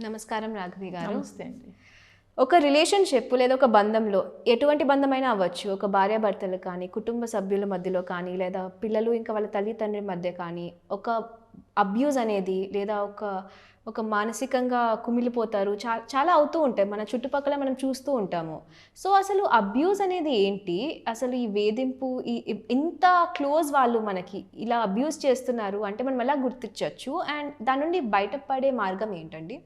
నమస్కారం రాఘవి గారు. నమస్తే అండి. ఒక రిలేషన్షిప్ లేదా ఒక బంధంలో ఎటువంటి బంధమైనా అవ్వచ్చు. ఒక భార్యాభర్తలు కానీ, కుటుంబ సభ్యుల మధ్యలో కానీ, లేదా పిల్లలు ఇంకా వాళ్ళ తల్లిదండ్రుల మధ్య కానీ, ఒక అబ్యూజ్ అనేది లేదా ఒక మానసికంగా కుమిలిపోతారు. చాలా అవుతూ ఉంటాయి. మన చుట్టుపక్కల మనం చూస్తూ ఉంటాము. సో, అసలు అబ్యూజ్ అనేది ఏంటి? అసలు ఈ వేధింపు ఇంత క్లోజ్ వాళ్ళు మనకి ఇలా అబ్యూజ్ చేస్తున్నారు అంటే మనం ఎలా గుర్తించొచ్చు? అండ్ దాని నుండి బయటపడే మార్గం ఏంటండి?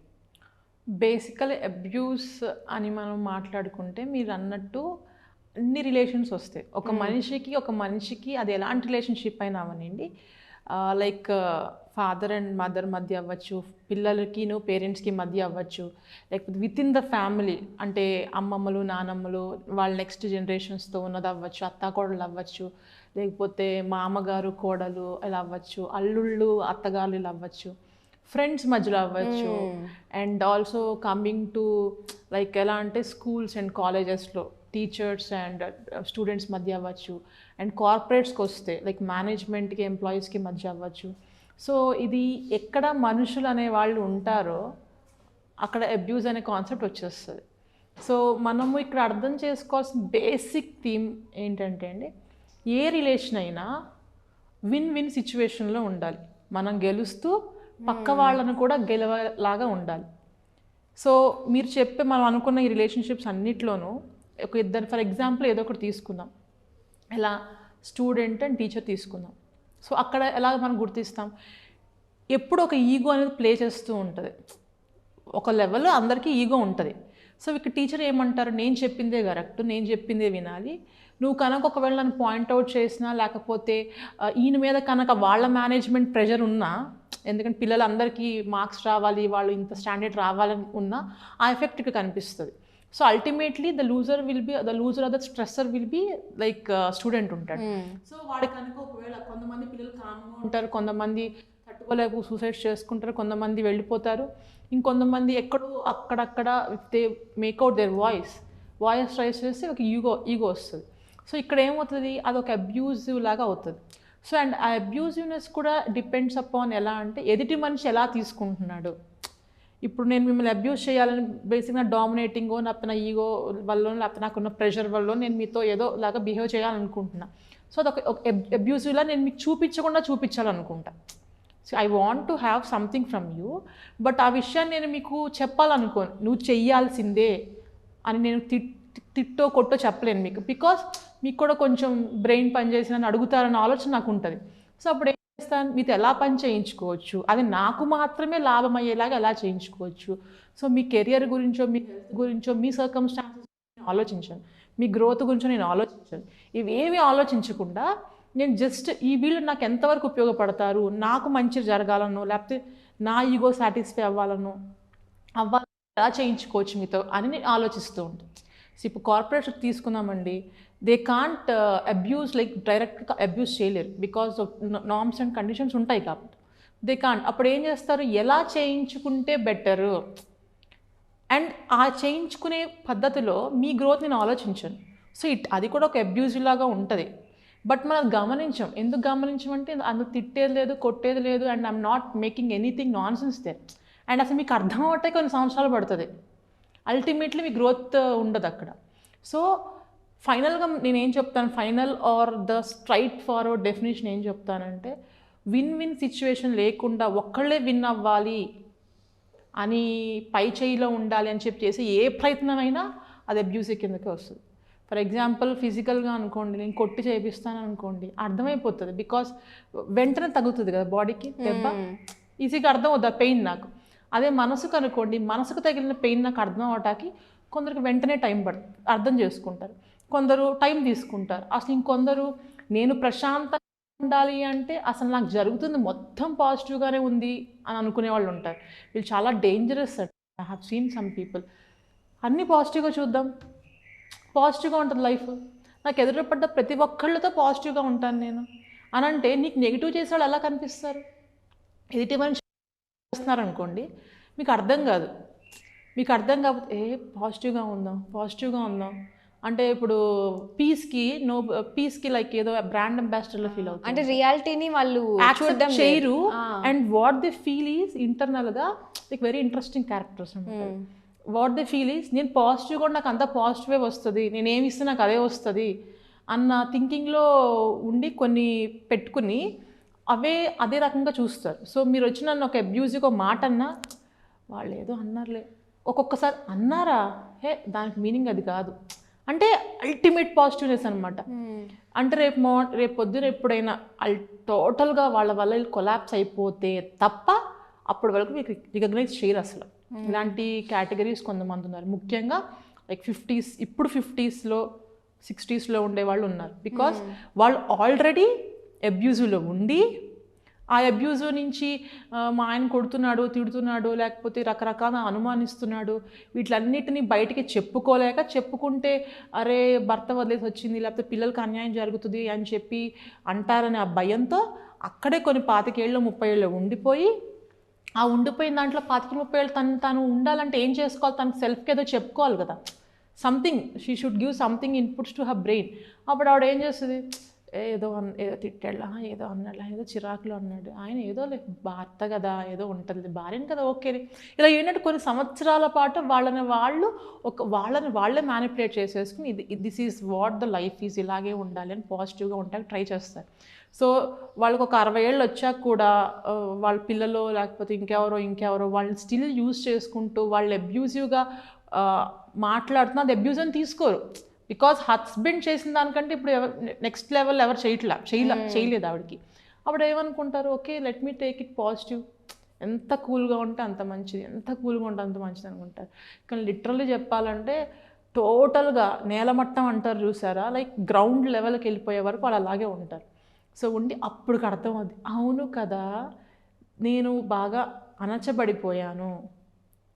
బేసికల్ అబ్యూస్ అని మనం మాట్లాడుకుంటే మీరు అన్నట్టు అన్ని రిలేషన్స్ వస్తాయి. ఒక మనిషికి అది ఎలాంటి రిలేషన్షిప్ అయినా అవనండి, లైక్ ఫాదర్ అండ్ మదర్ మధ్య అవ్వచ్చు, పిల్లలకిను పేరెంట్స్కి మధ్య అవ్వచ్చు, లేకపోతే విత్ ఇన్ ద ఫ్యామిలీ అంటే అమ్మమ్మలు నానమ్మలు వాళ్ళ నెక్స్ట్ జనరేషన్స్తో ఉన్నది అవ్వచ్చు, అత్తాకోడలు అవ్వచ్చు, లేకపోతే మామగారు కోడలు ఇలా అవ్వచ్చు, అల్లుళ్ళు అత్తగారులు ఇలా అవ్వచ్చు, ఫ్రెండ్స్ మధ్యలో అవ్వచ్చు. And also coming to like ఎలా అంటే స్కూల్స్ అండ్ కాలేజెస్లో టీచర్స్ అండ్ స్టూడెంట్స్ మధ్య అవ్వచ్చు, అండ్ కార్పొరేట్స్కి వస్తే లైక్ మేనేజ్మెంట్కి ఎంప్లాయీస్కి మధ్య అవ్వచ్చు. సో ఇది ఎక్కడ మనుషులు అనే వాళ్ళు ఉంటారో అక్కడ అబ్యూజ్ అనే కాన్సెప్ట్ వచ్చేస్తుంది. సో మనము ఇక్కడ అర్థం చేసుకోవాల్సిన బేసిక్ థీమ్ ఏంటంటే అండి, ఏ రిలేషన్ అయినా విన్ విన్ సిచ్యువేషన్లో ఉండాలి. మనం గెలుస్తూ పక్క వాళ్ళను కూడా గెలవలాగా ఉండాలి. సో మీరు చెప్పే మనం అనుకున్న ఈ రిలేషన్షిప్స్ అన్నిట్లోనూ ఒక ఇద్దరు ఫర్ ఎగ్జాంపుల్ ఏదో ఒకటి తీసుకుందాం, ఎలా స్టూడెంట్ అండ్ టీచర్ తీసుకుందాం. సో అక్కడ ఎలా మనం గుర్తిస్తాం, ఎప్పుడు ఒక ఈగో అనేది ప్లే చేస్తూ ఉంటుంది. ఒక లెవెల్లో అందరికీ ఈగో ఉంటుంది. సో ఇక్కడ టీచర్ ఏమంటారు, నేను చెప్పిందే కరెక్ట్, నేను చెప్పిందే వినాలి, నువ్వు కనుక ఒకవేళ నన్ను పాయింట్అవుట్ చేసినా లేకపోతే ఈయన మీద కనుక వాళ్ళ మేనేజ్మెంట్ ప్రెషర్ ఉన్నా, ఎందుకంటే పిల్లలందరికీ మార్క్స్ రావాలి, వాళ్ళు ఇంత స్టాండర్డ్ రావాలని ఉన్నా ఆ ఎఫెక్ట్ ఇక్కడ కనిపిస్తుంది. So ultimately the loser or the stressor will be like student ఉంటాడు. సో వాడి కనుక ఒకవేళ కొంతమంది పిల్లలు కామ్గా ఉంటారు, కొంతమంది తట్టుకోలేక సూసైడ్ చేసుకుంటారు, కొంతమంది వెళ్ళిపోతారు, ఇంకొంతమంది ఎక్కడో అక్కడక్కడ if they make out their voice raise చేస్తే ఒక ఈగో వస్తుంది. సో ఇక్కడ ఏమవుతుంది, అదొక అబ్యూజివ్ లాగా అవుతుంది. సో అండ్ ఆ అబ్యూజివ్నెస్ కూడా డిపెండ్స్ అపాన్ ఎలా అంటే ఎదుటి మనిషి ఎలా తీసుకుంటున్నాడు. ఇప్పుడు నేను మిమ్మల్ని అబ్యూజ్ చేయాలని బేసిక్గా డామినేటింగో నా ఈగో వల్ల లేకపోతే నాకున్న ప్రెషర్ వల్ల నేను మీతో ఏదో లాగా బిహేవ్ చేయాలనుకుంటున్నా. సో అదొక అబ్యూజివ్లా నేను మీకు చూపించాలనుకుంటా. So I want to have something from you, but ఆ విషయాన్ని నేను మీకు చెప్పాలనుకోను, నువ్వు చెయ్యాల్సిందే అని నేను తిట్టో కొట్టో చెప్పలేను మీకు, బికాస్ మీకు కూడా కొంచెం బ్రెయిన్ పనిచేసిన అడుగుతారన్న ఆలోచన నాకు ఉంటుంది. సో అప్పుడు ఏం చేస్తాను, మీతో ఎలా పని చేయించుకోవచ్చు, అది నాకు మాత్రమే లాభం అయ్యేలాగా ఎలా చేయించుకోవచ్చు. సో మీ కెరియర్ గురించో, మీ హెల్త్ గురించో, మీ సర్కమ్స్టాన్సెస్ ఆలోచించాను, మీ గ్రోత్ గురించో నేను ఆలోచించాను. ఇవేమీ ఆలోచించకుండా నేను జస్ట్ ఈ వీళ్ళు నాకు ఎంతవరకు ఉపయోగపడతారు, నాకు మంచి జరగాలనో లేకపోతే నా ఈగో సాటిస్ఫై అవ్వాలని ఎలా చేయించుకోవచ్చు మీతో అని నేను ఆలోచిస్తూ ఉంటాను. సో ఇప్పుడు కార్పొరేట్స్ తీసుకుందామండి, దే కాంట్ అబ్యూజ్ లైక్ డైరెక్ట్గా అబ్యూజ్ చేయలేరు because of norms and conditions ఉంటాయి కాబట్టి దే కాంట్. అప్పుడు ఏం చేస్తారు, ఎలా చేయించుకుంటే బెటరు అండ్ ఆ చేయించుకునే పద్ధతిలో మీ గ్రోత్ నేను ఆలోచించాను. సో అది కూడా ఒక అబ్యూజివ్ లాగా ఉంటుంది. బట్ మనం గమనించాం, ఎందుకు గమనించమంటే అందుకు తిట్టేది లేదు, కొట్టేది లేదు, and I'm not making anything nonsense there. And అసలు మీకు అర్థం అవటే కొన్ని సంవత్సరాలు పడుతుంది, అల్టిమేట్లీ మీ గ్రోత్ ఉండదు అక్కడ. సో ఫైనల్గా నేనేం చెప్తాను, final are the straightforward definition ఏం చెప్తానంటే, విన్ విన్ సిచ్యువేషన్ లేకుండా ఒక్కళ్ళే విన్ అవ్వాలి అని పై చేయిలో ఉండాలి అని చెప్పి చేసి ఏ ప్రయత్నమైనా అది అబ్యూసివ్ కిందకే వస్తుంది. ఫర్ ఎగ్జాంపుల్ ఫిజికల్గా అనుకోండి, నేను కొట్టి చేపిస్తాను అనుకోండి, అర్థమైపోతుంది, బికాస్ వెంటనే తగ్గుతుంది కదా బాడీకి దెబ్బ, ఈజీగా అర్థం అవుతుంది పెయిన్ నాకు. అదే మనసుకు అనుకోండి, మనసుకు తగిలిన పెయిన్ నాకు అర్థం అవటానికి కొందరికి వెంటనే టైం పడుతుంది, అర్థం చేసుకుంటారు, కొందరు టైం తీసుకుంటారు. అసలు ఇంకొందరు నేను ప్రశాంతంగా ఉండాలి అంటే అసలు నాకు జరుగుతుంది మొత్తం పాజిటివ్గానే ఉంది అని అనుకునే వాళ్ళు ఉంటారు. వీళ్ళు చాలా dangerous. I have seen some people అన్నీ పాజిటివ్గా చూద్దాం, పాజిటివ్గా ఉంటుంది లైఫ్, నాకు ఎదురుపడ్డ ప్రతి ఒక్కళ్ళతో పాజిటివ్గా ఉంటాను నేను అని అంటే నీకు నెగిటివ్ చేసేవాళ్ళు ఎలా కనిపిస్తారు. ఎదుటి మనిషి చేస్తున్నారు అనుకోండి, మీకు అర్థం కాదు, మీకు అర్థం కాకపోతే పాజిటివ్గా ఉందాం అంటే ఇప్పుడు పీస్కి లైక్ ఏదో బ్రాండ్ అంబాసిడర్లో ఫీల్ అవుతుంది, అంటే రియాలిటీని వాళ్ళు యాక్సెప్ట్ చేయరు. And what they feel is ఇంటర్నల్గా లైక్ వెరీ ఇంట్రెస్టింగ్ క్యారెక్టర్స్ అనమాట. వాట్ దే ఫీల్ ఈజ్ నేను పాజిటివ్గా నాకు అంతా పాజిటివే వస్తుంది, నేను ఏమి ఇస్తే నాకు అదే వస్తుంది అన్న థింకింగ్లో ఉండి కొన్ని పెట్టుకుని అదే రకంగా చూస్తారు. సో మీరు వచ్చి నన్ను ఒక అబ్యూజివ్ ఒక మాట అన్నా వాళ్ళు ఏదో అన్నారులే, ఒక్కొక్కసారి అన్నారా దానికి మీనింగ్ అది కాదు అంటే అల్టిమేట్ పాజిటివ్నెస్ అనమాట. అంటే రేపు పొద్దున ఎప్పుడైనా టోటల్గా వాళ్ళ వల్ల కొలాప్స్ అయిపోతే తప్ప అప్పటి వరకు మీకు రికగ్నైజ్ చేయరు అసలు. ఇలాంటి కేటగిరీస్ కొంతమంది ఉన్నారు, ముఖ్యంగా లైక్ 50s, ఇప్పుడు 50sలో 60sలో ఉండే వాళ్ళు ఉన్నారు. బికాస్ వాళ్ళు ఆల్రెడీ అబ్యూజివ్లో ఉండి ఆ అబ్యూజివ్ నుంచి మా ఆయన కొడుతున్నాడు, తిడుతున్నాడు, లేకపోతే రకరకాల అనుమానిస్తున్నాడు, వీటిలన్నిటినీ బయటికి చెప్పుకుంటే అరే భర్త వదిలేసి వచ్చింది, లేకపోతే పిల్లలకి అన్యాయం జరుగుతుంది అని చెప్పి అంటారని ఆ భయంతో అక్కడే కొన్ని 25 ఏళ్ళు 30 ఏళ్ళు ఉండిపోయి, ఆ ఉండిపోయిన దాంట్లో 25-30 ఏళ్ళు తను ఉండాలంటే ఏం చేసుకోవాలి, తనకు సెల్ఫ్కి ఏదో చెప్పుకోవాలి కదా, something she should give something inputs to her brain. అప్పుడు ఆవిడ ఏం చేస్తుంది, ఏదో తిట్టాడు, ఏదో అన్నాడు, ఏదో చిరాకులో అన్నాడు, ఆయన ఏదో భర్త కదా ఏదో ఉంటుంది, భార్యను కదా ఓకే, ఇలా ఏంటంటే కొన్ని సంవత్సరాల పాటు వాళ్ళని వాళ్ళే మ్యానిపులేట్ చేసేసుకుని this is what the life is, ఇలాగే ఉండాలి అని పాజిటివ్గా ఉండడానికి ట్రై చేస్తారు. సో వాళ్ళకి ఒక 60 ఏళ్ళు వచ్చాక కూడా వాళ్ళ పిల్లలు లేకపోతే ఇంకెవరో వాళ్ళని స్టిల్ యూజ్ చేసుకుంటూ వాళ్ళు అబ్యూజివ్గా మాట్లాడుతున్నా అది అబ్యూజ్ అని తీసుకోరు. బికాజ్ హస్బెండ్ చేసిన దానికంటే ఇప్పుడు నెక్స్ట్ లెవెల్ ఎవరు చేయలేదు ఆవిడకి. అప్పుడు ఏమనుకుంటారు, okay let me take it positive, ఎంత కూల్గా ఉంటే అంత మంచిది, ఎంత కూల్గా ఉంటే అంత మంచిది అనుకుంటారు. కానీ లిటరల్లీ చెప్పాలంటే టోటల్గా నేలమట్టం అంటారు చూసారా, లైక్ గ్రౌండ్ లెవెల్కి వెళ్ళిపోయే వరకు వాళ్ళు అలాగే ఉంటారు. సో ఉండి అప్పటికి అర్థం అవుతుంది, అవును కదా నేను బాగా అణచబడిపోయాను,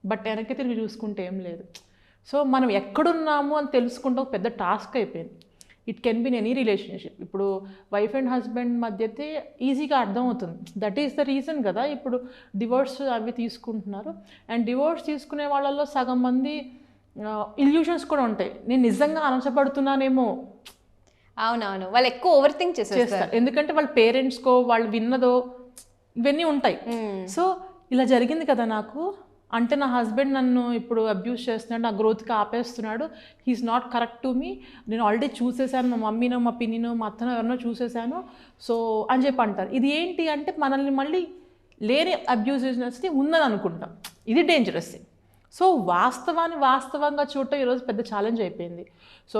బట్ వెనక్కి తిరిగి చూసుకుంటే ఏం లేదు. సో మనం ఎక్కడున్నాము అని తెలుసుకుంటే ఒక పెద్ద టాస్క్ అయిపోయింది. It can be in any relationship. ఇప్పుడు వైఫ్ అండ్ హస్బెండ్ మధ్య అయితే ఈజీగా అర్థమవుతుంది. దట్ ఈస్ ద రీజన్ కదా ఇప్పుడు డివోర్స్ అవి తీసుకుంటున్నారు. అండ్ డివోర్స్ తీసుకునే వాళ్ళల్లో సగం మంది ఇల్యూషన్స్ కూడా ఉంటాయి, నేను నిజంగా అణచబడుతున్నానేమో. అవునవును, వాళ్ళు ఎక్కువ ఓవర్ థింక్ చేస్తారు, ఎందుకంటే వాళ్ళ పేరెంట్స్కో వాళ్ళు విన్నదో ఇవన్నీ ఉంటాయి. సో ఇలా జరిగింది కదా నాకు, అంటే నా హస్బెండ్ నన్ను ఇప్పుడు అబ్యూస్ చేస్తున్నాడు, నా గ్రోత్కి ఆపేస్తున్నాడు, he's not correct to me, నేను ఆల్రెడీ చూసేసాను, మా మమ్మీనో మా పిన్నినో మా అత్తనో ఎవరినో చూసేసాను, సో అని చెప్పి అంటారు. ఇది ఏంటి అంటే మనల్ని మళ్ళీ లేని అబ్యూజివ్నెస్ని ఉందని అనుకుంటాం, ఇది డేంజరస్. సో వాస్తవంగా చూడటం ఈరోజు పెద్ద ఛాలెంజ్ అయిపోయింది. సో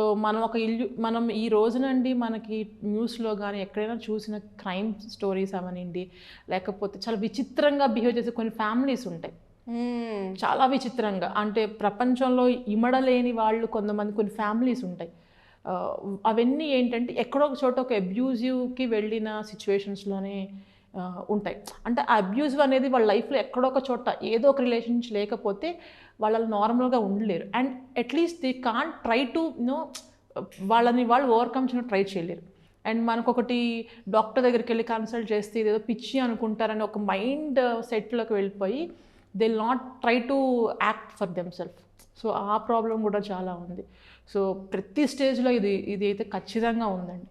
మనం ఈ రోజునండి మనకి న్యూస్లో కానీ ఎక్కడైనా చూసిన క్రైమ్ స్టోరీస్ అవనండి, లేకపోతే చాలా విచిత్రంగా బిహేవ్ చేసే కొన్ని ఫ్యామిలీస్ ఉంటాయి, చాలా విచిత్రంగా, అంటే ప్రపంచంలో ఇమడలేని వాళ్ళు కొంతమంది కొన్ని ఫ్యామిలీస్ ఉంటాయి. అవన్నీ ఏంటంటే ఎక్కడో ఒక చోట ఒక అబ్యూజివ్కి వెళ్ళిన సిచ్యువేషన్స్లోనే ఉంటాయి. అంటే ఆ అబ్యూజివ్ అనేది వాళ్ళ లైఫ్లో ఎక్కడో ఒక చోట ఏదో ఒక రిలేషన్షిప్ లేకపోతే వాళ్ళు నార్మల్గా ఉండలేరు. And at least they can't try to వాళ్ళు ఓవర్కమ్ చేయడం ట్రై చేయలేరు. అండ్ మనకొకటి డాక్టర్ దగ్గరికి వెళ్ళి కన్సల్ట్ చేస్తే ఇదేదో పిచ్చి అనుకుంటారని ఒక మైండ్ సెట్లోకి వెళ్ళిపోయి they will not try to act for themself. So ఆ ప్రాబ్లం కూడా చాలా ఉంది. సో ప్రతి స్టేజ్లో ఇది అయితే ఖచ్చితంగా ఉందండి.